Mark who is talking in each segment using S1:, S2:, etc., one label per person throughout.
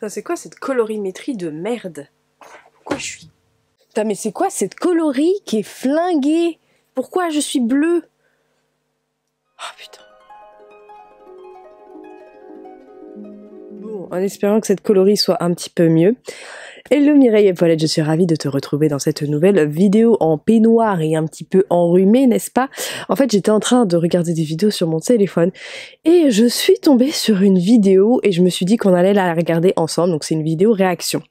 S1: Ça c'est quoi cette colorimétrie de merde? Pourquoi je suis... Putain mais c'est quoi cette coloris qui est flinguée? Pourquoi je suis bleue? Oh putain. Bon, en espérant que cette coloris soit un petit peu mieux. Hello Mireille et Paulette, je suis ravie de te retrouver dans cette nouvelle vidéo en peignoir et un petit peu enrhumée, n'est-ce pas? En fait, j'étais en train de regarder des vidéos sur mon téléphone et je suis tombée sur une vidéo et je me suis dit qu'on allait la regarder ensemble, donc c'est une vidéo réaction.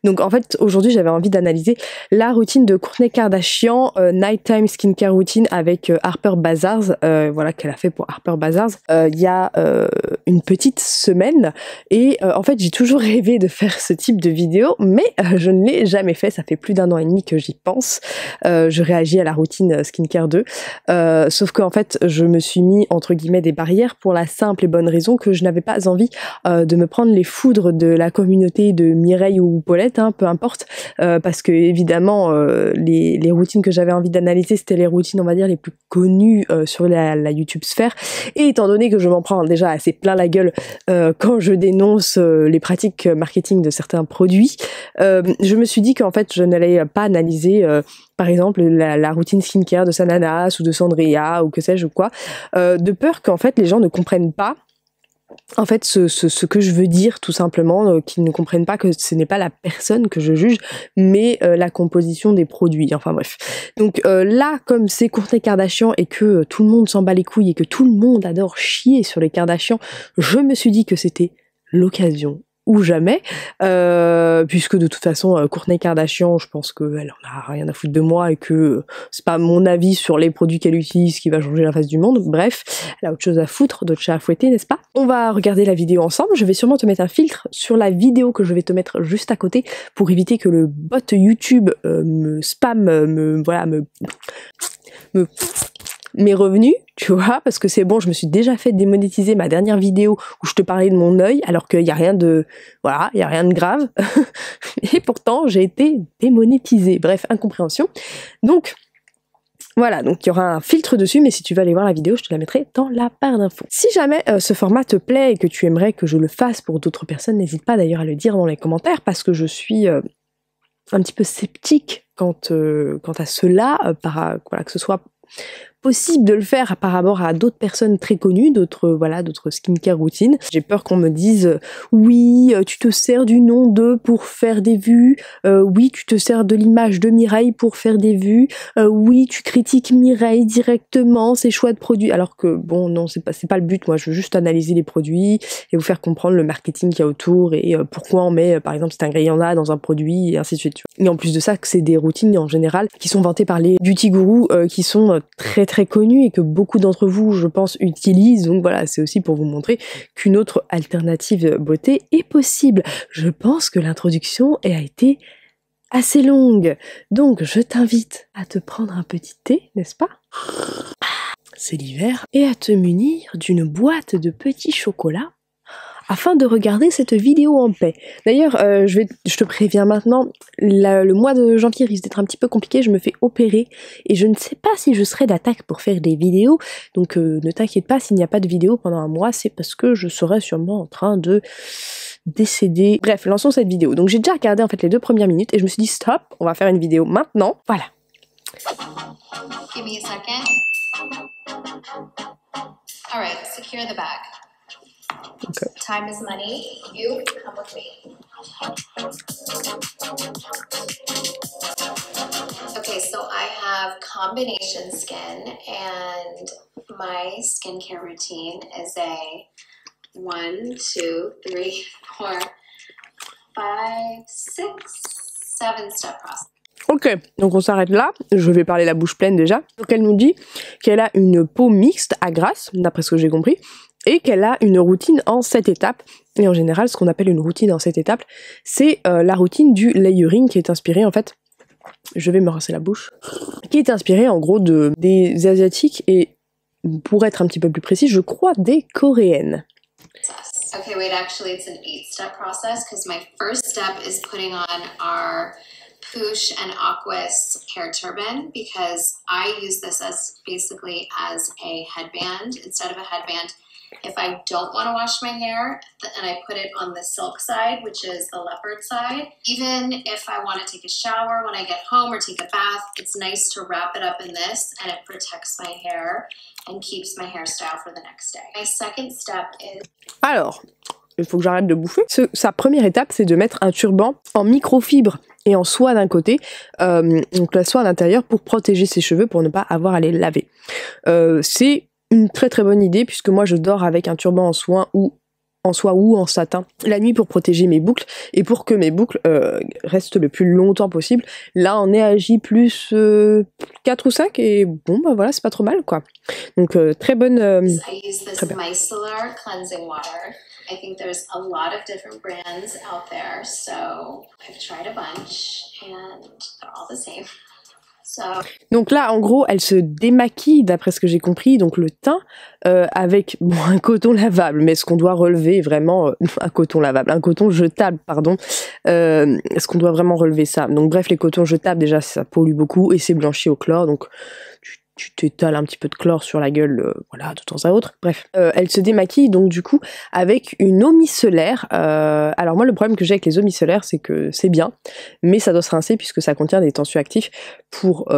S1: Donc en fait, aujourd'hui, j'avais envie d'analyser la routine de Kourtney Kardashian, Nighttime Skincare Routine avec Harper Bazaar, voilà, qu'elle a fait pour Harper Bazaar il y a une petite semaine et en fait, j'ai toujours rêvé de faire ce type de vidéo, mais je ne l'ai jamais fait, ça fait plus d'1 an et demi que j'y pense. Je réagis à la routine Skincare 2, sauf qu'en fait je me suis mis entre guillemets des barrières pour la simple et bonne raison que je n'avais pas envie de me prendre les foudres de la communauté de Mireille ou Paulette, hein, peu importe, parce que évidemment les routines que j'avais envie d'analyser c'était les routines on va dire les plus connues sur la YouTube sphère, et étant donné que je m'en prends déjà assez plein la gueule quand je dénonce les pratiques marketing de certains produits, je me suis dit qu'en fait je n'allais pas analyser par exemple la routine skincare de Sananas ou de Sandria ou que sais-je quoi, de peur qu'en fait les gens ne comprennent pas en fait ce que je veux dire tout simplement, qu'ils ne comprennent pas que ce n'est pas la personne que je juge mais la composition des produits, enfin bref. Donc là comme c'est Kourtney Kardashian et que tout le monde s'en bat les couilles et que tout le monde adore chier sur les Kardashian, je me suis dit que c'était l'occasion ou jamais, puisque de toute façon Kourtney Kardashian, je pense qu'elle en a rien à foutre de moi et que c'est pas mon avis sur les produits qu'elle utilise qui va changer la face du monde. Bref, elle a autre chose à foutre, d'autres chats à fouetter, n'est-ce pas? On va regarder la vidéo ensemble, je vais sûrement te mettre un filtre sur la vidéo que je vais te mettre juste à côté pour éviter que le bot YouTube me spamme, voilà, mes revenus, tu vois, parce que c'est bon, je me suis déjà fait démonétiser ma dernière vidéo où je te parlais de mon œil, alors qu'il y a rien de, voilà, il y a rien de grave, et pourtant j'ai été démonétisée. Bref, incompréhension. Donc voilà, donc il y aura un filtre dessus, mais si tu veux aller voir la vidéo, je te la mettrai dans la barre d'infos. Si jamais ce format te plaît et que tu aimerais que je le fasse pour d'autres personnes, n'hésite pas d'ailleurs à le dire dans les commentaires, parce que je suis un petit peu sceptique quant à cela, voilà, que ce soit possible de le faire par rapport à d'autres personnes très connues, d'autres skincare routines. J'ai peur qu'on me dise oui, tu te sers du nom de pour faire des vues, oui, tu te sers de l'image de Mireille pour faire des vues, oui, tu critiques Mireille directement, ses choix de produits, alors que bon non, c'est pas le but. Moi je veux juste analyser les produits et vous faire comprendre le marketing qu'il y a autour et pourquoi on met par exemple cet ingrédient-là dans un produit et ainsi de suite. Tu vois. Et en plus de ça, que c'est des routines en général qui sont vantées par les beauty gurus qui sont très connus et que beaucoup d'entre vous, je pense, utilisent. Donc voilà, c'est aussi pour vous montrer qu'une autre alternative beauté est possible. Je pense que l'introduction a été assez longue. Donc je t'invite à te prendre un petit thé, n'est-ce pas? C'est l'hiver. Et à te munir d'une boîte de petits chocolats afin de regarder cette vidéo en paix. D'ailleurs, je te préviens maintenant, le mois de janvier risque d'être un petit peu compliqué, je me fais opérer et je ne sais pas si je serai d'attaque pour faire des vidéos, donc ne t'inquiète pas, s'il n'y a pas de vidéo pendant un mois, c'est parce que je serai sûrement en train de décéder. Bref, lançons cette vidéo. Donc j'ai déjà regardé en fait les 2 premières minutes et je me suis dit stop, on va faire une vidéo maintenant, voilà.
S2: Give me a second. All right, secure the bag.
S1: Okay.
S2: Time is money. You come with me. Okay, so I have combination skin, and my skincare routine is a 1, 2, 3, 4, 5, 6, 7-step process.
S1: Ok, donc on s'arrête là, je vais parler la bouche pleine déjà. Donc elle nous dit qu'elle a une peau mixte à grasse, d'après ce que j'ai compris, et qu'elle a une routine en 7 étapes. Et en général, ce qu'on appelle une routine en 7 étapes, c'est la routine du layering qui est inspirée en fait, je vais me rincer la bouche, qui est inspirée en gros des Asiatiques et pour être un petit peu plus précis, je crois des Coréennes.
S2: Okay, wait, actually it's an 8-step process because my first step is putting on our Poosh and Aquas hair turban because I use this as basically as a headband instead of a headband. If I don't want to wash my hair and I put it on the silk side, which is the leopard side, even if I want to take a shower when I get home or take a bath, it's nice to wrap it up in this and it protects my hair and keeps my hairstyle for the next day. My second step is...
S1: Alors, il faut que j'arrête de bouffer. Sa première étape, c'est de mettre un turban en microfibre et en soie d'un côté, donc la soie à l'intérieur pour protéger ses cheveux, pour ne pas avoir à les laver. C'est une très très bonne idée puisque moi je dors avec un turban en soie ou en satin la nuit pour protéger mes boucles et pour que mes boucles restent le plus longtemps possible. Là on est à J plus 4 ou 5 et bon bah voilà, c'est pas trop mal quoi. Donc très bonne...
S2: I use this micellar cleansing water. I think there's a lot of different brands out there, so I've tried a bunch and they're all the same.
S1: Donc là, en gros, elle se démaquille, d'après ce que j'ai compris, donc le teint, avec bon, un coton lavable, mais ce qu'on doit relever vraiment, un coton jetable, pardon, est-ce qu'on doit vraiment relever ça? Donc bref, les cotons jetables, déjà, ça pollue beaucoup et c'est blanchi au chlore, donc tu t'étales un petit peu de chlore sur la gueule, voilà, de temps à autre. Bref, elle se démaquille donc du coup avec une eau micellaire. Alors moi le problème que j'ai avec les eaux micellaires c'est que c'est bien, mais ça doit se rincer puisque ça contient des tensioactifs pour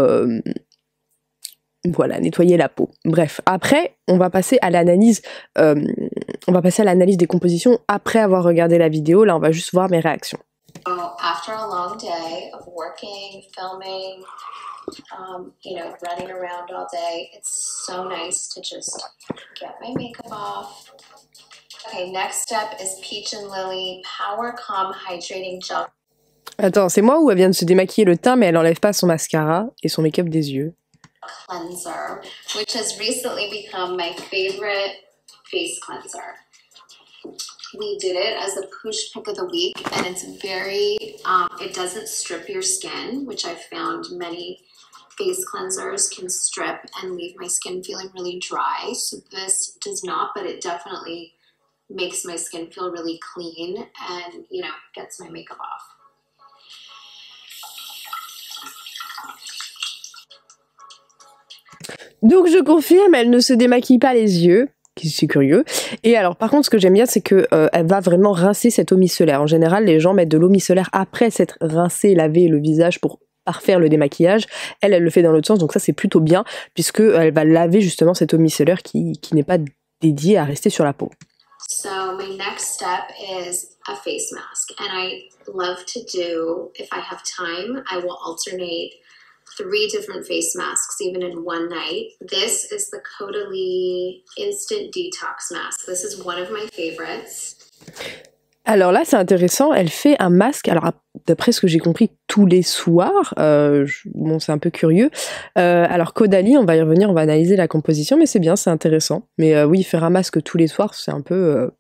S1: voilà, nettoyer la peau. Bref, après on va passer à l'analyse des compositions après avoir regardé la vidéo. Là on va juste voir mes réactions.
S2: So after a long day of working, filming, you know, running around all day, it's so nice to just get my makeup off. Okay, next step is Peach and Lily Power Calm Hydrating Gel.
S1: Attends, c'est moi ou elle vient de se démaquiller le teint mais elle enlève pas son mascara et son make-up des yeux?
S2: Cleanser, which has recently become my favorite face cleanser. We did it as a push pick of the week, and it's very, it doesn't strip your skin, which I've found many face cleansers can strip and leave my skin feeling really dry. So this does not, but it definitely makes my skin feel really clean and, you know, gets my makeup off.
S1: Donc je confirme, elle ne se démaquille pas les yeux. C'est curieux. Et alors par contre ce que j'aime bien c'est que elle va vraiment rincer cette eau micellaire. En général les gens mettent de l'eau micellaire après s'être rincé et lavé le visage pour parfaire le démaquillage. Elle le fait dans l'autre sens, donc ça c'est plutôt bien puisque elle va laver justement cette eau micellaire qui n'est pas dédiée à rester sur la peau.
S2: So my next step is a face mask, and I love to do, if I have time, I will alternate 3 different face masks even in one night. This is the Caudalie Instant Detox Mask. This is one of my favorites.
S1: Alors là c'est intéressant, elle fait un masque, alors d'après ce que j'ai compris tous les soirs, bon c'est un peu curieux, alors Caudalie on va y revenir, on va analyser la composition mais c'est bien, c'est intéressant, mais oui faire un masque tous les soirs c'est un peu,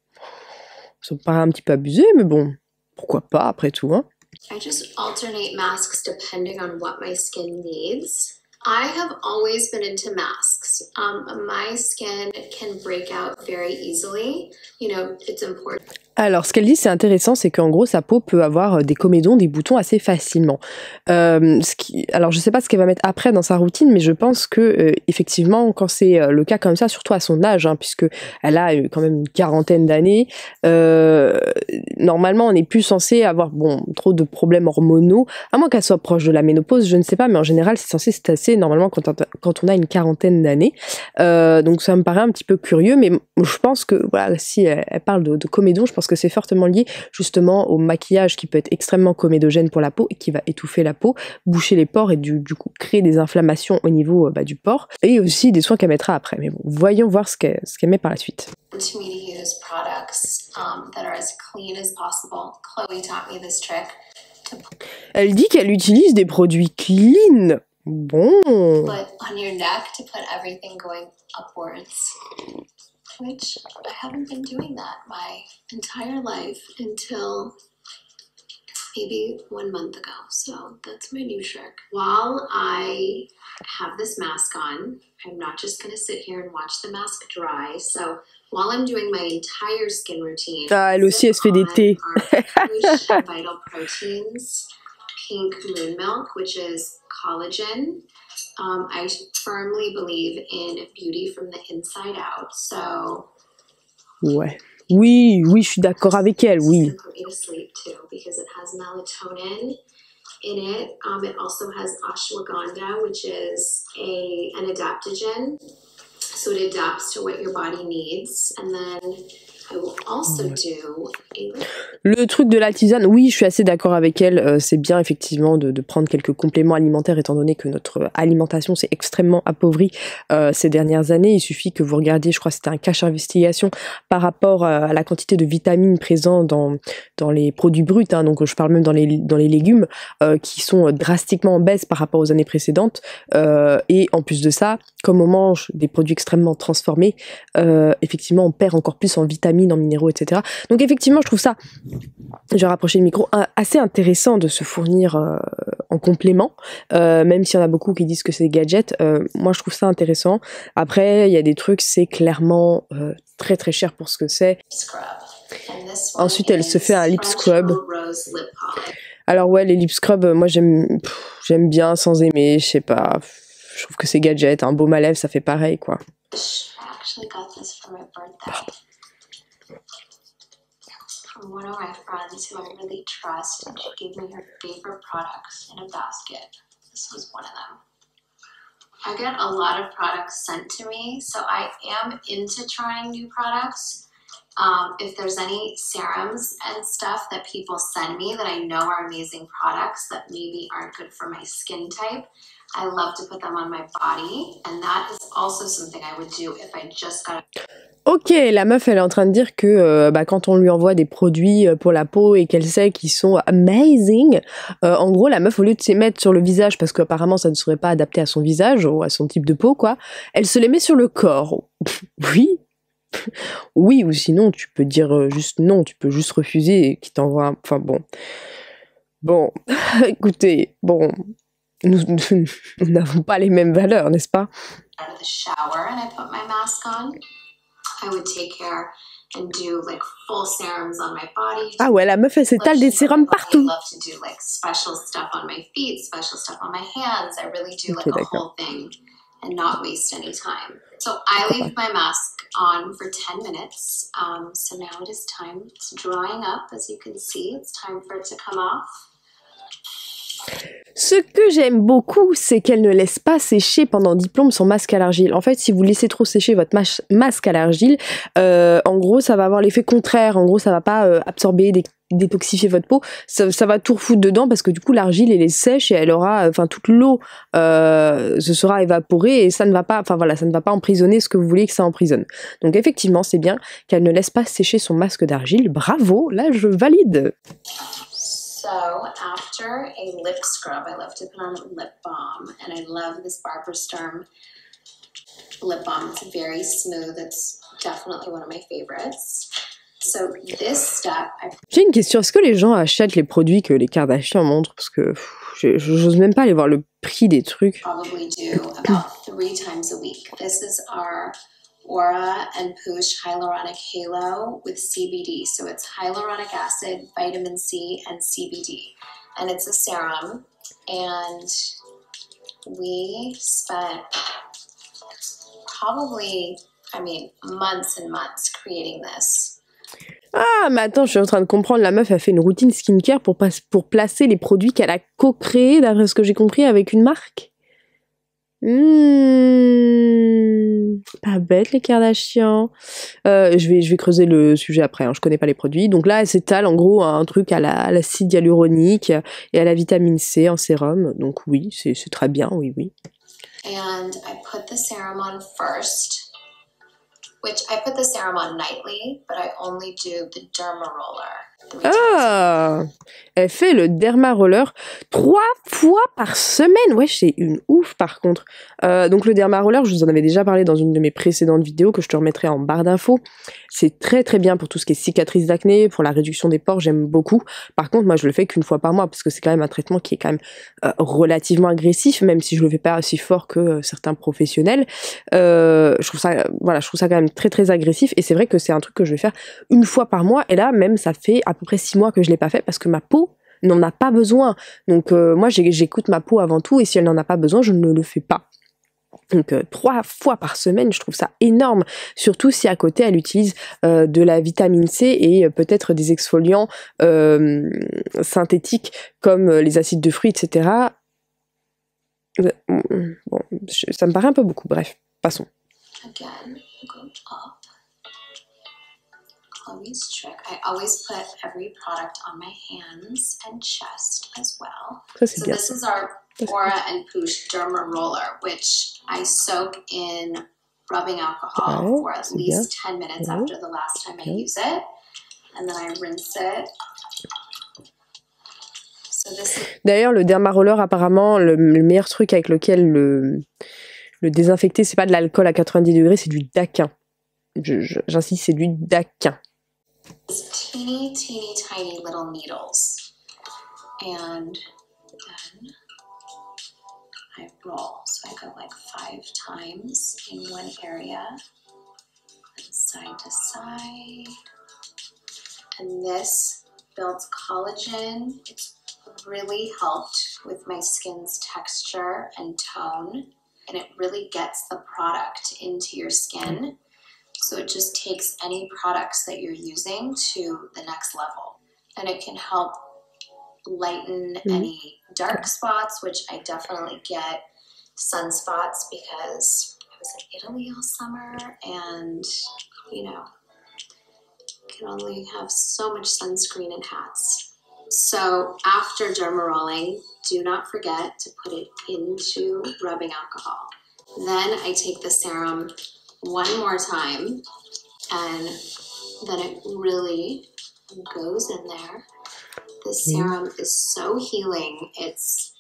S1: ça me paraît un petit peu abusé mais bon, pourquoi pas après tout hein.
S2: I just alternate masks depending on what my skin needs. I have always been into masks. My skin can break out very easily. You know, it's important.
S1: Alors, ce qu'elle dit, c'est intéressant, c'est qu'en gros, sa peau peut avoir des comédons, des boutons assez facilement. Alors, je sais pas ce qu'elle va mettre après dans sa routine, mais je pense que effectivement, quand c'est le cas comme ça, surtout à son âge, hein, puisque elle a quand même une quarantaine d'années, normalement, on n'est plus censé avoir trop de problèmes hormonaux, à moins qu'elle soit proche de la ménopause, je ne sais pas, mais en général, c'est censé se tasser normalement quand on a une quarantaine d'années. Donc, ça me paraît un petit peu curieux, mais je pense que voilà, si elle parle de comédons, je pense que c'est fortement lié justement au maquillage qui peut être extrêmement comédogène pour la peau et qui va étouffer la peau, boucher les pores et du coup créer des inflammations au niveau du pore et aussi des soins qu'elle mettra après. Mais bon, voyons voir ce qu'elle met par la suite. Elle dit qu'elle utilise des produits clean. Bon.
S2: On your neck to put everything going upwards. Which I haven't been doing that my entire life until maybe 1 month ago. So that's my new trick. While I have this mask on, I'm not just going to sit here and watch the mask dry. So while I'm doing my entire skin routine,
S1: elle aussi, elle se fait des thés.
S2: Vital Proteins Pink Moon Milk, which is collagen. I firmly believe in beauty from the inside out, so
S1: Ouais. Oui, oui, je suis d'accord avec elle, oui.
S2: And put me to sleep too because it has melatonin in it. It also has ashwagandha, which is an adaptogen. So it adapts to what your body needs. And then I will also do a...
S1: Le truc de la tisane, oui, je suis assez d'accord avec elle. C'est bien effectivement de prendre quelques compléments alimentaires étant donné que notre alimentation s'est extrêmement appauvrie ces dernières années. Il suffit que vous regardiez, je crois que c'était un cache investigation par rapport à la quantité de vitamines présentes dans les produits bruts, hein, donc je parle même dans les légumes, qui sont drastiquement en baisse par rapport aux années précédentes. Et en plus de ça, comme on mange des produits extrêmement transformés, effectivement on perd encore plus en vitamines, en minéraux, etc. Donc effectivement je trouve ça, je vais rapprocher le micro, assez intéressant de se fournir en complément, même s'il y en a beaucoup qui disent que c'est des gadgets. Moi je trouve ça intéressant. Après il y a des trucs, c'est clairement très très cher pour ce que c'est. Ensuite elle se fait un lip scrub. Alors ouais, les lip scrubs, moi j'aime bien sans aimer, je sais pas, je trouve que c'est gadget, un baume à lèvres ça fait pareil quoi.
S2: From one of my friends who I really trust, and she gave me her favorite products in a basket. This was one of them. I get a lot of products sent to me, so I am into trying new products. If there's any serums and stuff that people send me that I know are amazing products that maybe aren't good for my skin type, I love to put them on my body, and that is also something I would do if I just got
S1: Ok, la meuf elle est en train de dire que quand on lui envoie des produits pour la peau et qu'elle sait qu'ils sont amazing, en gros la meuf au lieu de s'y mettre sur le visage parce qu'apparemment ça ne serait pas adapté à son visage ou à son type de peau quoi, elle se les met sur le corps. Oui, oui, ou sinon tu peux dire juste non, tu peux juste refuser et qu'il t'envoie. Enfin bon, écoutez, bon, nous n'avons pas les mêmes valeurs, n'est-ce pas?
S2: Out of the shower and I put my mask on. I would take care and do like full serums on my body.
S1: Ah ouais, la meuf elle s'étale des sérums partout.
S2: I love to do like special stuff on my feet, special stuff on my hands. I really do like a whole thing and not waste any time. So I leave my mask on for 10 minutes. So now it is time. It's drying up, as you can see. It's time for it to come off.
S1: Ce que j'aime beaucoup, c'est qu'elle ne laisse pas sécher pendant 10 plombes son masque à l'argile. En fait, si vous laissez trop sécher votre masque à l'argile, en gros, ça va avoir l'effet contraire. En gros, ça va pas absorber, détoxifier votre peau. Ça va tout refoutre dedans parce que du coup, l'argile, elle est sèche et elle aura, toute l'eau se sera évaporée et ça ne va pas, ça ne va pas emprisonner ce que vous voulez que ça emprisonne. Donc effectivement, c'est bien qu'elle ne laisse pas sécher son masque d'argile. Bravo, là, je valide.
S2: So after a lip scrub, I love to put on a lip balm, and I love this Barbara Sturm lip balm. It's very smooth. It's definitely one of my favorites. So this step,
S1: J'ai une question, est-ce que les gens achètent les produits que les Kardashians montrent? Parce que j'ose même pas aller voir le prix des trucs.
S2: Probably do about 3 times a week. This is our Aura and Poosh Hyaluronic Halo with CBD. So it's hyaluronic acid, vitamin C, and CBD. And it's a serum. And we spent probably, months and months creating this.
S1: Ah, mais attends, je suis en train de comprendre. La meuf a fait une routine skincare pour placer les produits qu'elle a co-créés, d'après ce que j'ai compris, avec une marque. Pas bête les Kardashians. Je vais creuser le sujet après, hein, je connais pas les produits. Donc là, elle s'étale en gros un truc à l'acide hyaluronique et à la vitamine C en sérum. Donc oui, c'est très bien, oui.
S2: And I put the serum on first, which I put the serum on nightly, but I only do the derma roller.
S1: Ah, elle fait le derma roller 3 fois par semaine. Ouais, c'est une ouf par contre. Donc le derma roller, je vous en avais déjà parlé dans une de mes précédentes vidéos que je te remettrai en barre d'infos. C'est très très bien pour tout ce qui est cicatrices d'acné, pour la réduction des pores, j'aime beaucoup. Par contre, moi je le fais qu'une fois par mois parce que c'est quand même un traitement qui est quand même relativement agressif, même si je le fais pas aussi fort que certains professionnels. Je trouve ça quand même très très agressif et c'est vrai que c'est un truc que je vais faire une fois par mois et là même ça fait à peu près 6 mois que je l'ai pas fait parce que ma peau n'en a pas besoin. Donc moi j'écoute ma peau avant tout et si elle n'en a pas besoin, je ne le fais pas. Donc 3 fois par semaine, je trouve ça énorme, surtout si à côté elle utilise de la vitamine C et peut-être des exfoliants synthétiques comme les acides de fruits, etc. Bon, ça me paraît un peu beaucoup, bref, passons.
S2: Again, go up. Chloe's trick. I always put every product on my hands and chest as well.
S1: Ça, c'est
S2: so
S1: bien.
S2: This is our Aura and Poosh Derma Roller, which I soak in rubbing alcohol for at least 10 minutes after the last time I use it. And then I rinse it. So this is...
S1: D'ailleurs, le Derma Roller, apparemment, le meilleur truc avec lequel le désinfecter, c'est pas de l'alcool à 90 degrés, c'est du daquin. J'insiste, c'est du daquin.
S2: Teeny tiny little needles, and then I roll. So I go like 5 times in one area, and side to side. And this builds collagen. It's really helped with my skin's texture and tone, and it really gets the product into your skin. So it just takes any products that you're using to the next level. And it can help lighten any dark spots, which I definitely get sunspots because I was in Italy all summer and, you know, can only have so much sunscreen and hats. So after derma rolling, do not forget to put it into rubbing alcohol. Then I take the serum one more time, and then it really goes in there. This serum is so healing. It's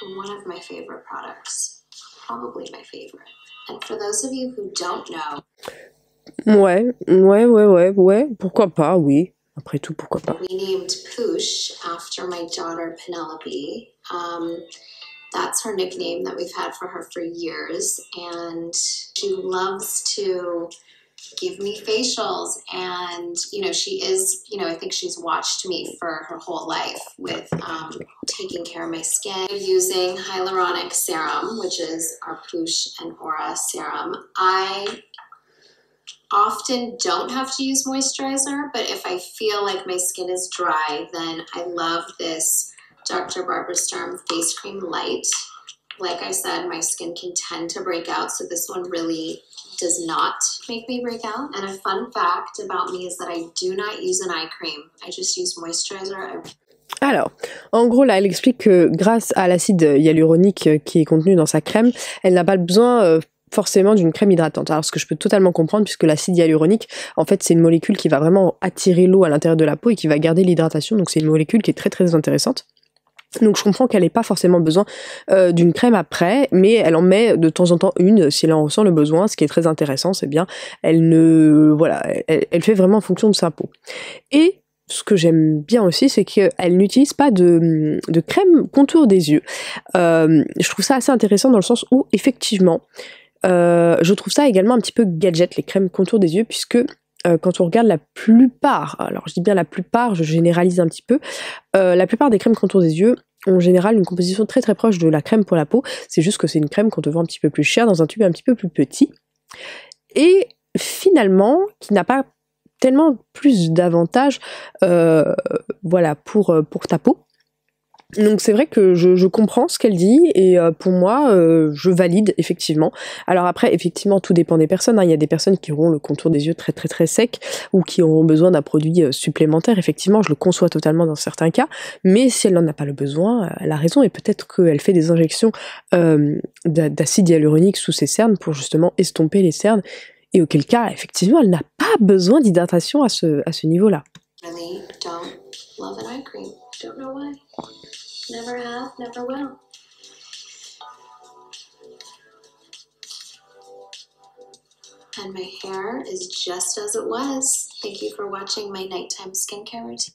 S2: one of my favorite products, probably my favorite. And for those of you who don't know,
S1: ouais, pourquoi pas, oui. Après tout, pourquoi pas.
S2: we named Poosh after my daughter Penelope. That's her nickname that we've had for her for years, and she loves to give me facials, and you know, she is, you know, I think she's watched me for her whole life with taking care of my skin. Using hyaluronic serum, which is our Poosh and Aura serum. I often don't have to use moisturizer, but if I feel like my skin is dry, then I love this Dr. Barbara Sturm Face Cream Light. Like I said, my skin can tend to break out, so this one really does not make me break out. And a fun fact about me is that I do not use an eye cream. I just use moisturizer.
S1: Alors, en gros, là, elle explique que grâce à l'acide hyaluronique qui est contenu dans sa crème, elle n'a pas besoin forcément d'une crème hydratante. Alors, ce que je peux totalement comprendre, puisque l'acide hyaluronique, en fait, c'est une molécule qui va vraiment attirer l'eau à l'intérieur de la peau et qui va garder l'hydratation. Donc, c'est une molécule qui est très, très intéressante. Donc je comprends qu'elle n'ait pas forcément besoin d'une crème après, mais elle en met de temps en temps une si elle en ressent le besoin. Ce qui est très intéressant, c'est bien, elle fait vraiment en fonction de sa peau. Et ce que j'aime bien aussi, c'est qu'elle n'utilise pas de crème contour des yeux. Je trouve ça assez intéressant dans le sens où effectivement, je trouve ça également un petit peu gadget, les crèmes contour des yeux, puisque quand on regarde la plupart, alors je dis bien la plupart, je généralise un petit peu, la plupart des crèmes contour des yeux ont en général une composition très très proche de la crème pour la peau, c'est juste que c'est une crème qu'on te vend un petit peu plus cher dans un tube un petit peu plus petit, et finalement qui n'a pas tellement plus d'avantages voilà, pour ta peau. Donc c'est vrai que je comprends ce qu'elle dit et pour moi je valide effectivement. Alors après effectivement tout dépend des personnes, hein. Il y a des personnes qui auront le contour des yeux très très très sec ou qui auront besoin d'un produit supplémentaire, effectivement je le conçois totalement dans certains cas, mais si elle n'en a pas le besoin, elle a raison et peut-être qu'elle fait des injections d'acide hyaluronique sous ses cernes pour justement estomper les cernes et auquel cas effectivement elle n'a pas besoin d'hydratation à ce niveau-là.
S2: Really don't love an eye cream. Don't know why. Never have, never will. And my hair is just as it was. Thank you for watching my nighttime skincare routine.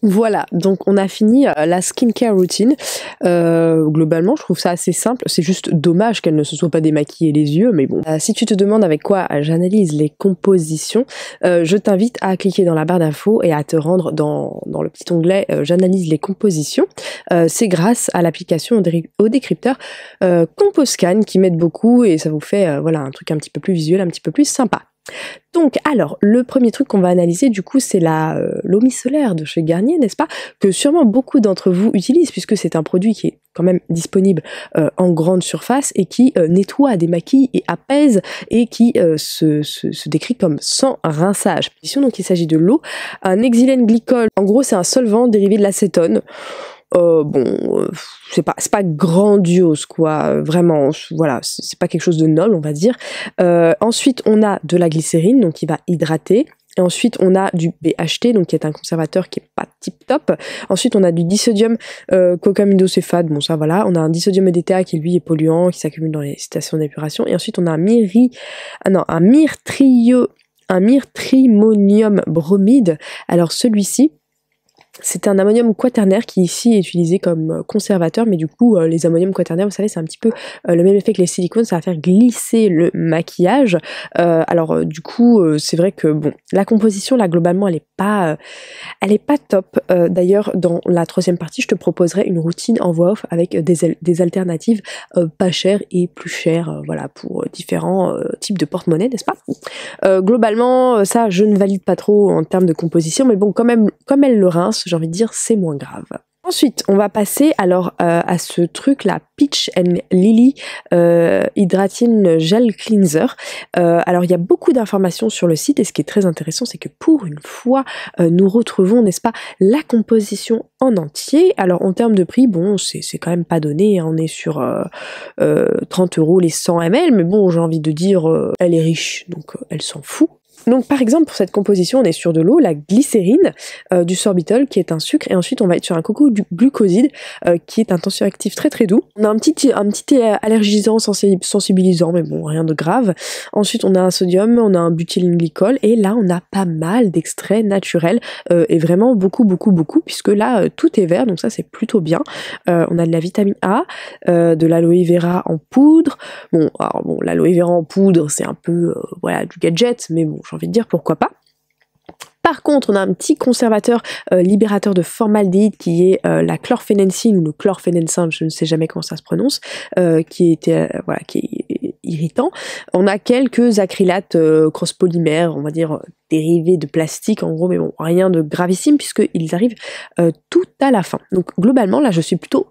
S1: Voilà, donc on a fini la skincare routine. Globalement, je trouve ça assez simple. C'est juste dommage qu'elle ne se soit pas démaquillée les yeux, mais bon. Si tu te demandes avec quoi j'analyse les compositions, je t'invite à cliquer dans la barre d'infos et à te rendre dans le petit onglet j'analyse les compositions. C'est grâce à l'application au décrypteur Composcan qui m'aide beaucoup et ça vous fait voilà un truc un petit peu plus visuel, un petit peu plus sympa. Donc, alors, le premier truc qu'on va analyser, du coup, c'est l'eau micellaire de chez Garnier, n'est-ce pas? Que sûrement beaucoup d'entre vous utilisent, puisque c'est un produit qui est quand même disponible en grande surface et qui nettoie, démaquille et apaise et qui se décrit comme sans rinçage. Donc, il s'agit de l'eau, un xylène glycol. En gros, c'est un solvant dérivé de l'acétone. C'est pas grandiose quoi, vraiment, voilà, c'est pas quelque chose de noble on va dire. Ensuite on a de la glycérine donc qui va hydrater. Et ensuite, on a du BHT, donc qui est un conservateur qui est pas tip top. Ensuite, on a du disodium cocamidocéphate, bon ça voilà. On a un disodium EDTA qui lui est polluant, qui s'accumule dans les stations d'épuration. Et ensuite, on a un myrtrimonium bromide. Alors celui-ci, c'est un ammonium quaternaire qui ici est utilisé comme conservateur, mais du coup les ammoniums quaternaires, vous savez, c'est un petit peu le même effet que les silicones, ça va faire glisser le maquillage. Alors du coup, c'est vrai que bon, la composition là globalement elle est pas top. D'ailleurs, dans la troisième partie, je te proposerai une routine en voix off avec des alternatives pas chères et plus chères, voilà, pour différents types de porte-monnaie, n'est-ce pas? Globalement, ça, je ne valide pas trop en termes de composition, mais bon, quand même, comme elle le rince, j'ai envie de dire, c'est moins grave. Ensuite, on va passer alors à ce truc là, Peach and Lily Hydrating Gel Cleanser. Alors il y a beaucoup d'informations sur le site et ce qui est très intéressant, c'est que pour une fois, nous retrouvons, n'est-ce pas, la composition en entier. Alors en termes de prix, bon, c'est quand même pas donné, hein, on est sur 30 € les 100 ml, mais bon, j'ai envie de dire, elle est riche, donc elle s'en fout. Donc par exemple pour cette composition on est sur de l'eau, la glycérine, du sorbitol qui est un sucre et ensuite on va être sur un coco glucoside qui est un tensioactif très très doux. On a un petit allergisant sensibilisant mais bon rien de grave. Ensuite on a un sodium, on a un butylenglycol et là on a pas mal d'extraits naturels et vraiment beaucoup puisque là tout est vert donc ça c'est plutôt bien. On a de la vitamine A, de l'aloe vera en poudre. Bon alors bon l'aloe vera en poudre c'est un peu voilà du gadget mais bon j'ai envie de dire pourquoi pas. Par contre, on a un petit conservateur libérateur de formaldéhyde qui est la chlorphénencine ou le chlorphénencin, je ne sais jamais comment ça se prononce, qui est irritant. On a quelques acrylates cross-polymères, on va dire dérivés de plastique en gros, mais bon, rien de gravissime puisqu'ils arrivent tout à la fin. Donc globalement, là, je suis plutôt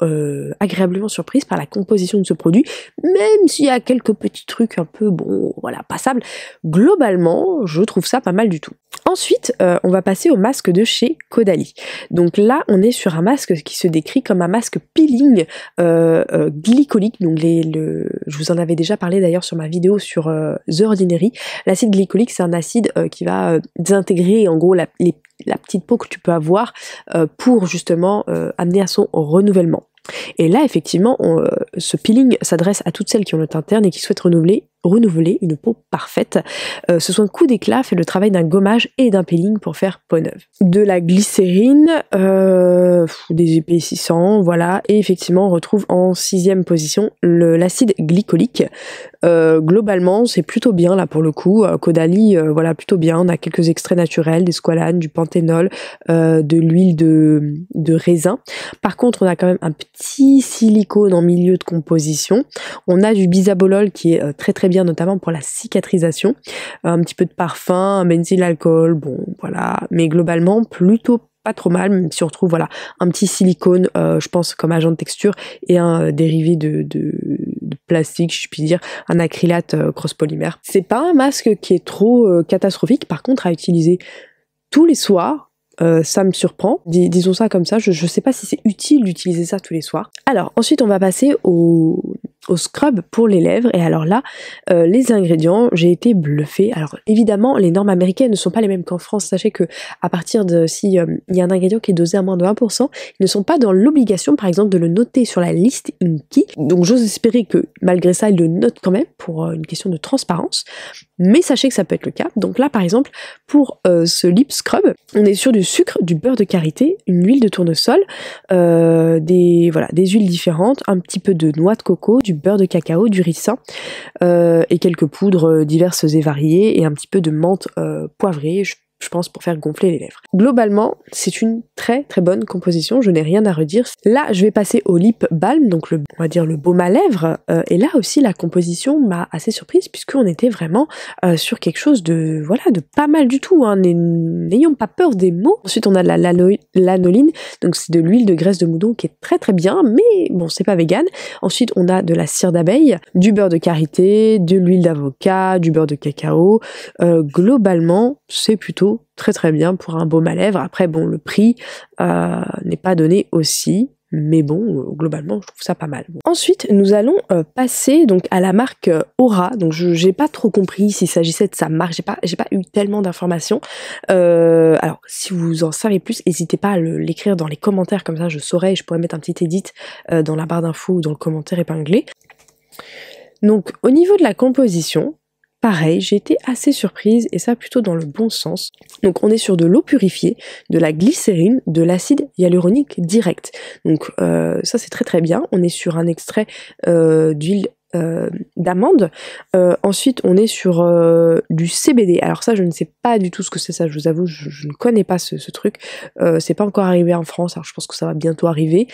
S1: agréablement surprise par la composition de ce produit, même s'il y a quelques petits trucs un peu, bon, voilà, passables. Globalement, je trouve ça pas mal du tout. Ensuite, on va passer au masque de chez Caudalie. Donc là, on est sur un masque qui se décrit comme un masque peeling glycolique. Donc je vous en avais déjà parlé d'ailleurs sur ma vidéo sur The Ordinary. L'acide glycolique, c'est un acide qui va désintégrer en gros la petite peau que tu peux avoir pour justement amener à son renouvellement. Et là, effectivement, ce peeling s'adresse à toutes celles qui ont le teint terne et qui souhaitent renouveler une peau parfaite. Ce soin coup d'éclat fait le travail d'un gommage et d'un peeling pour faire peau neuve. De la glycérine, des épaississants, voilà, et effectivement on retrouve en 6e position l'acide glycolique. Globalement c'est plutôt bien là pour le coup. Caudalie, voilà, plutôt bien. On a quelques extraits naturels, des squalanes, du panthénol, de l'huile de raisin. Par contre on a quand même un petit silicone en milieu de composition. On a du bisabolol qui est très très bien, notamment pour la cicatrisation, un petit peu de parfum, un benzylalcool, bon voilà, mais globalement plutôt pas trop mal, même si on retrouve voilà un petit silicone, je pense comme agent de texture et un dérivé de plastique, je puis dire, un acrylate cross-polymère. C'est pas un masque qui est trop catastrophique, par contre à utiliser tous les soirs, ça me surprend, disons ça comme ça, je sais pas si c'est utile d'utiliser ça tous les soirs. Alors ensuite on va passer au scrub pour les lèvres. Et alors là, les ingrédients, j'ai été bluffée. Alors évidemment, les normes américaines ne sont pas les mêmes qu'en France. Sachez que à partir de si il y a un ingrédient qui est dosé à moins de 1%, ils ne sont pas dans l'obligation, par exemple, de le noter sur la liste INCI. Donc j'ose espérer que malgré ça, ils le notent quand même pour une question de transparence. Mais sachez que ça peut être le cas. Donc là, par exemple, pour ce lip scrub, on est sur du sucre, du beurre de karité, une huile de tournesol, des huiles différentes, un petit peu de noix de coco, du beurre de cacao, du ricin et quelques poudres diverses et variées et un petit peu de menthe poivrée, je pense, pour faire gonfler les lèvres. Globalement, c'est une très très bonne composition, je n'ai rien à redire. Là, je vais passer au lip balm, donc on va dire le baume à lèvres, et là aussi la composition m'a assez surprise puisqu'on était vraiment sur quelque chose de pas mal du tout, hein. N'ayons pas peur des mots. Ensuite, on a de la lanoline, donc c'est de l'huile de graisse de moudon qui est très très bien, mais bon, c'est pas vegan. Ensuite, on a de la cire d'abeille, du beurre de karité, de l'huile d'avocat, du beurre de cacao. Globalement, c'est plutôt très très bien pour un baume à lèvres. Après bon, le prix n'est pas donné aussi, mais bon, globalement je trouve ça pas mal. Bon. Ensuite nous allons passer donc à la marque Aura. Donc j'ai pas trop compris s'il s'agissait de sa marque, j'ai pas eu tellement d'informations. Alors si vous en savez plus, n'hésitez pas à l'écrire dans les commentaires, comme ça je saurai et je pourrais mettre un petit edit dans la barre d'infos ou dans le commentaire épinglé. Donc au niveau de la composition, pareil, j'ai été assez surprise, et ça plutôt dans le bon sens. Donc on est sur de l'eau purifiée, de la glycérine, de l'acide hyaluronique direct. Donc ça c'est très très bien. On est sur un extrait d'huile d'amande. Ensuite on est sur du CBD. Alors ça je ne sais pas du tout ce que c'est, ça je vous avoue, je ne connais pas ce truc. C'est pas encore arrivé en France, alors je pense que ça va bientôt arriver.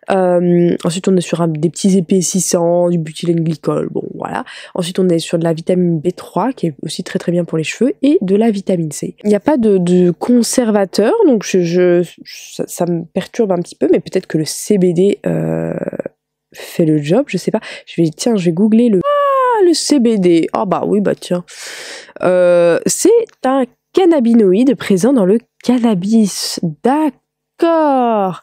S1: Ensuite on est sur des petits épaississants, du butylène glycol, bon voilà. Ensuite on est sur de la vitamine B3 qui est aussi très très bien pour les cheveux, et de la vitamine C. Il n'y a pas de conservateur, donc ça me perturbe un petit peu, mais peut-être que le CBD fait le job, je sais pas. Je vais googler le CBD. Ah bah oui, bah tiens. C'est un cannabinoïde présent dans le cannabis. D'accord.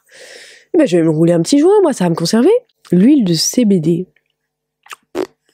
S1: Ben, je vais me rouler un petit joint, moi, ça va me conserver. L'huile de CBD.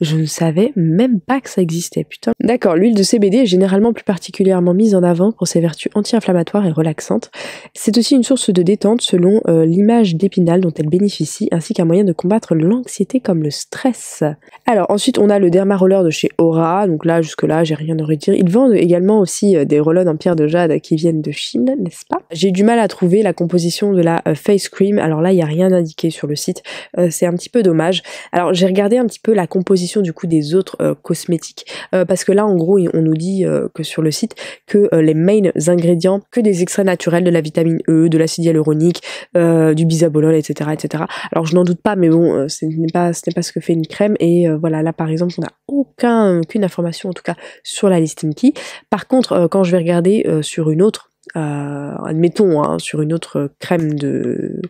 S1: Je ne savais même pas que ça existait, putain. D'accord, l'huile de CBD est généralement plus particulièrement mise en avant pour ses vertus anti-inflammatoires et relaxantes. C'est aussi une source de détente selon l'image d'Épinal dont elle bénéficie, ainsi qu'un moyen de combattre l'anxiété comme le stress. Alors ensuite on a le Derma Roller de chez Aura, donc là jusque là j'ai rien à redire. Ils vendent également aussi des roll-on en pierre de jade qui viennent de Chine, n'est-ce pas? J'ai du mal à trouver la composition de la face cream, alors là il n'y a rien indiqué sur le site, c'est un petit peu dommage. Alors j'ai regardé un petit peu la composition du coup des autres cosmétiques, parce que là en gros on nous dit que sur le site que les main ingrédients, que des extraits naturels de la vitamine E, de l'acide hyaluronique, du bisabolol, etc. etc. Alors je n'en doute pas, mais bon, ce n'est pas ce que fait une crème, et voilà, là par exemple on n'a aucune information en tout cas sur la liste INCI. Par contre quand je vais regarder sur une autre, admettons sur une autre crème de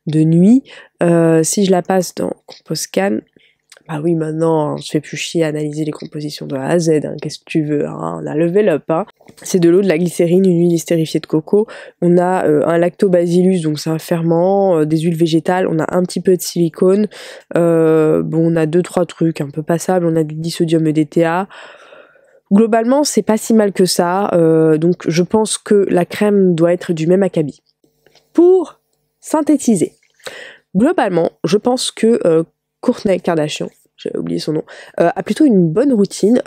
S1: nuit, si je la passe dans Composcan, bah oui, maintenant, on se fait plus chier à analyser les compositions de A à Z, hein, qu'est-ce que tu veux, hein, on a level up, hein. C'est de l'eau, de la glycérine, une huile estérifiée de coco, on a un lactobacillus, donc c'est un ferment, des huiles végétales, on a un petit peu de silicone, on a 2-3 trucs un peu passables, on a du disodium EDTA. Globalement, c'est pas si mal que ça, donc je pense que la crème doit être du même acabit. Pour synthétiser, globalement, je pense que Kourtney Kardashian, j'ai oublié son nom, a plutôt une bonne routine.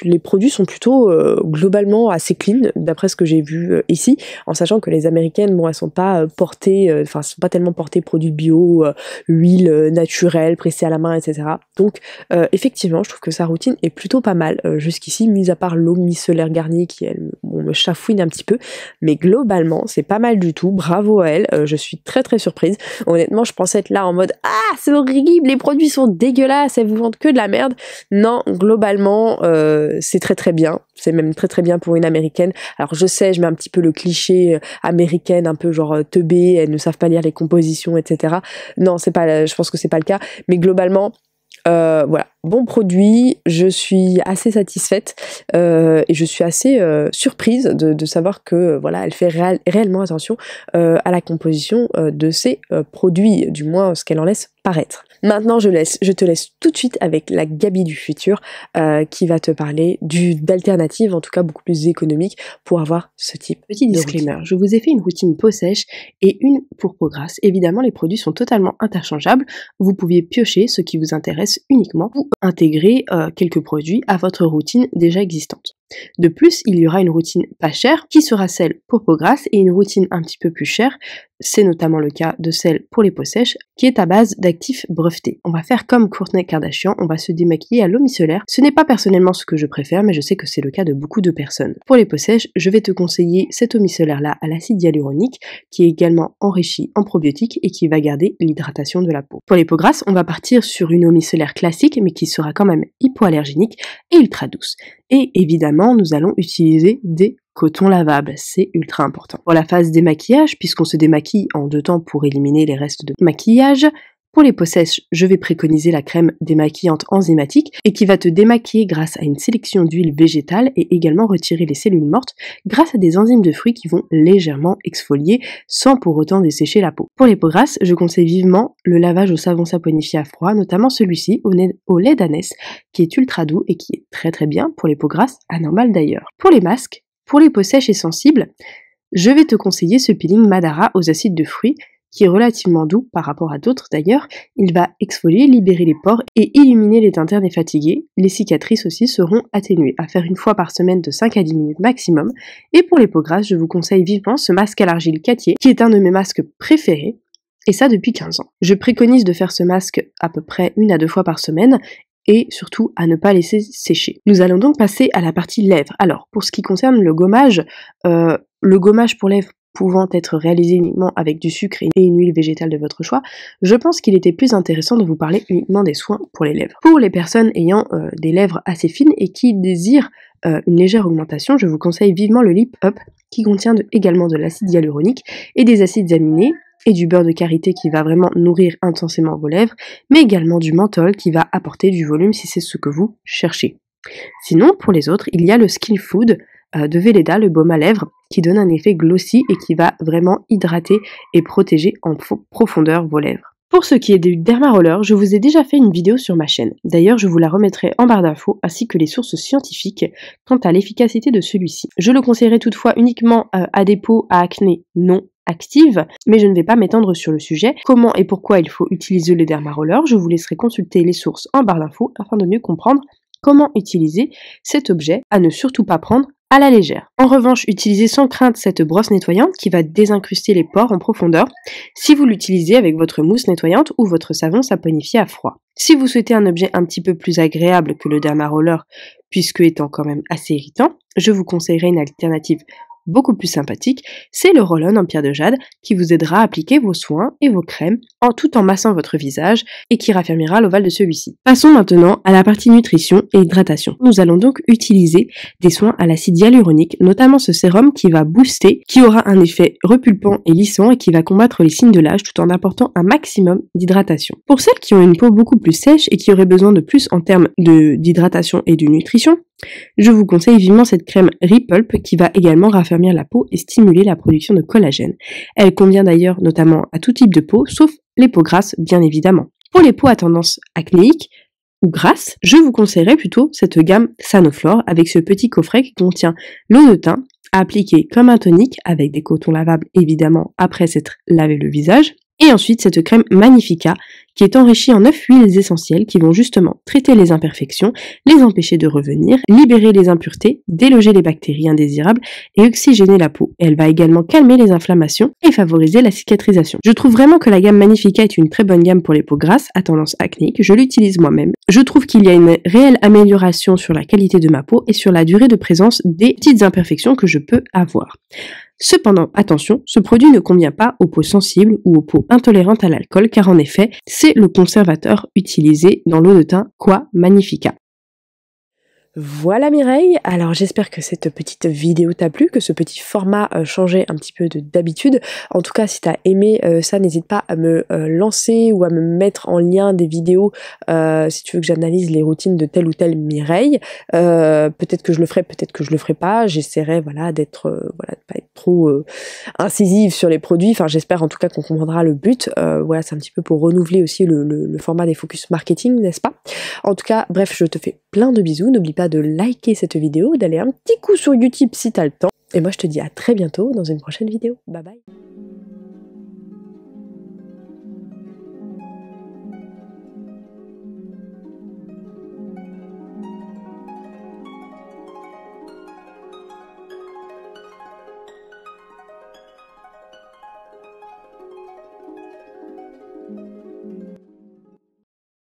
S1: Les produits sont plutôt globalement assez clean, d'après ce que j'ai vu ici, en sachant que les américaines, bon, elles sont pas sont pas tellement portées produits bio, huile naturelle, pressée à la main, etc. Donc effectivement, je trouve que sa routine est plutôt pas mal jusqu'ici, mis à part l'eau micellaire garnie qui, elle, me chafouine un petit peu, mais globalement, c'est pas mal du tout, bravo à elle, je suis très très surprise. Honnêtement, je pensais être là en mode « Ah, c'est horrible, les produits sont dégueulasses, elles vous vendent que de la merde ». Non, globalement, c'est très très bien, c'est même très très bien pour une américaine. Alors je sais, je mets un petit peu le cliché américaine, un peu genre teubée, elles ne savent pas lire les compositions, etc. Non, je pense que c'est pas le cas, mais globalement, voilà, bon produit, je suis assez satisfaite et je suis assez surprise de savoir que voilà, elle fait réellement attention à la composition de ses produits, du moins ce qu'elle en laisse paraître. Maintenant, je te laisse tout de suite avec la Gabi du futur qui va te parler d'alternatives, en tout cas beaucoup plus économiques pour avoir ce type
S3: Petit disclaimer, je vous ai fait une routine peau sèche et une pour peau grasse. Évidemment, les produits sont totalement interchangeables. Vous pouvez piocher ce qui vous intéresse uniquement ou intégrer quelques produits à votre routine déjà existante. De plus, il y aura une routine pas chère qui sera celle pour peau grasse et une routine un petit peu plus chère, c'est notamment le cas de celle pour les peaux sèches, qui est à base d'actifs brevetés. On va faire comme Kourtney Kardashian, on va se démaquiller à l'eau micellaire. Ce n'est pas personnellement ce que je préfère, mais je sais que c'est le cas de beaucoup de personnes. Pour les peaux sèches, je vais te conseiller cette eau micellaire là à l'acide hyaluronique, qui est également enrichie en probiotiques et qui va garder l'hydratation de la peau. Pour les peaux grasses, on va partir sur une eau micellaire classique, mais qui sera quand même hypoallergénique et ultra douce. Et évidemment, nous allons utiliser des cotons lavables, c'est ultra important. Pour la phase démaquillage, puisqu'on se démaquille en 2 temps pour éliminer les restes de maquillage, pour les peaux sèches, je vais préconiser la crème démaquillante enzymatique et qui va te démaquiller grâce à une sélection d'huile végétale et également retirer les cellules mortes grâce à des enzymes de fruits qui vont légèrement exfolier sans pour autant dessécher la peau. Pour les peaux grasses, je conseille vivement le lavage au savon saponifié à froid, notamment celui-ci au lait d'ânesse qui est ultra doux et qui est très bien pour les peaux grasses, anormales d'ailleurs. Pour les masques, pour les peaux sèches et sensibles, je vais te conseiller ce peeling Madara aux acides de fruits qui est relativement doux par rapport à d'autres d'ailleurs. Il va exfolier, libérer les pores et illuminer les teintes et fatigués. Les cicatrices aussi seront atténuées, à faire une fois par semaine de 5 à 10 minutes maximum. Et pour les peaux grasses, je vous conseille vivement ce masque à l'argile Cattier, qui est un de mes masques préférés, et ça depuis 15 ans. Je préconise de faire ce masque à peu près 1 à 2 fois par semaine, et surtout à ne pas laisser sécher. Nous allons donc passer à la partie lèvres. Alors, pour ce qui concerne le gommage pour lèvres pouvant être réalisé uniquement avec du sucre et une huile végétale de votre choix, je pense qu'il était plus intéressant de vous parler uniquement des soins pour les lèvres. Pour les personnes ayant des lèvres assez fines et qui désirent une légère augmentation, je vous conseille vivement le Lip Up qui contient également de l'acide hyaluronique et des acides aminés et du beurre de karité qui va vraiment nourrir intensément vos lèvres, mais également du menthol qui va apporter du volume si c'est ce que vous cherchez. Sinon, pour les autres, il y a le Skin Food de Velleda, le baume à lèvres, qui donne un effet glossy et qui va vraiment hydrater et protéger en profondeur vos lèvres. Pour ce qui est du Dermaroller, je vous ai déjà fait une vidéo sur ma chaîne. D'ailleurs, je vous la remettrai en barre d'infos ainsi que les sources scientifiques quant à l'efficacité de celui-ci. Je le conseillerais toutefois uniquement à des peaux à acné non active, mais je ne vais pas m'étendre sur le sujet. Comment et pourquoi il faut utiliser le Dermaroller, je vous laisserai consulter les sources en barre d'infos afin de mieux comprendre comment utiliser cet objet à ne surtout pas prendre à la légère. En revanche, utilisez sans crainte cette brosse nettoyante qui va désincruster les pores en profondeur si vous l'utilisez avec votre mousse nettoyante ou votre savon saponifié à froid. Si vous souhaitez un objet un petit peu plus agréable que le Dermaroller, puisque étant quand même assez irritant, je vous conseillerais une alternative beaucoup plus sympathique, c'est le roll-on en pierre de jade qui vous aidera à appliquer vos soins et vos crèmes tout en massant votre visage et qui raffermira l'ovale de celui-ci. Passons maintenant à la partie nutrition et hydratation. Nous allons donc utiliser des soins à l'acide hyaluronique, notamment ce sérum qui va booster, qui aura un effet repulpant et lissant et qui va combattre les signes de l'âge tout en apportant un maximum d'hydratation. Pour celles qui ont une peau beaucoup plus sèche et qui auraient besoin de plus en termes d'hydratation et de nutrition, je vous conseille vivement cette crème Repulp qui va également raffermir la peau et stimuler la production de collagène. Elle convient d'ailleurs notamment à tout type de peau, sauf les peaux grasses bien évidemment. Pour les peaux à tendance acnéique ou grasse, je vous conseillerais plutôt cette gamme Sanoflore avec ce petit coffret qui contient l'eau de thym à appliquer comme un tonique avec des cotons lavables évidemment après s'être lavé le visage. Et ensuite cette crème Magnifica qui est enrichie en 9 huiles essentielles qui vont justement traiter les imperfections, les empêcher de revenir, libérer les impuretés, déloger les bactéries indésirables et oxygéner la peau. Elle va également calmer les inflammations et favoriser la cicatrisation. Je trouve vraiment que la gamme Magnifica est une très bonne gamme pour les peaux grasses à tendance acnéique, je l'utilise moi-même. Je trouve qu'il y a une réelle amélioration sur la qualité de ma peau et sur la durée de présence des petites imperfections que je peux avoir. Cependant, attention, ce produit ne convient pas aux peaux sensibles ou aux peaux intolérantes à l'alcool car en effet, c'est le conservateur utilisé dans l'eau de thym Qua Magnifica.
S1: Voilà Mireille, alors j'espère que cette petite vidéo t'a plu, que ce petit format changeait un petit peu d'habitude. En tout cas, si t'as aimé ça, n'hésite pas à me lancer ou à me mettre en lien des vidéos si tu veux que j'analyse les routines de telle ou telle Mireille. Peut-être que je le ferai, peut-être que je le ferai pas. J'essaierai voilà, d'être voilà, de pas être trop incisive sur les produits. Enfin, j'espère en tout cas qu'on comprendra le but. Voilà, c'est un petit peu pour renouveler aussi le format des focus marketing, n'est-ce pas? En tout cas, bref, je te fais plein de bisous. N'oublie pas de liker cette vidéo, d'aller un petit coup sur YouTube si t'as le temps. Et moi, je te dis à très bientôt dans une prochaine vidéo. Bye bye.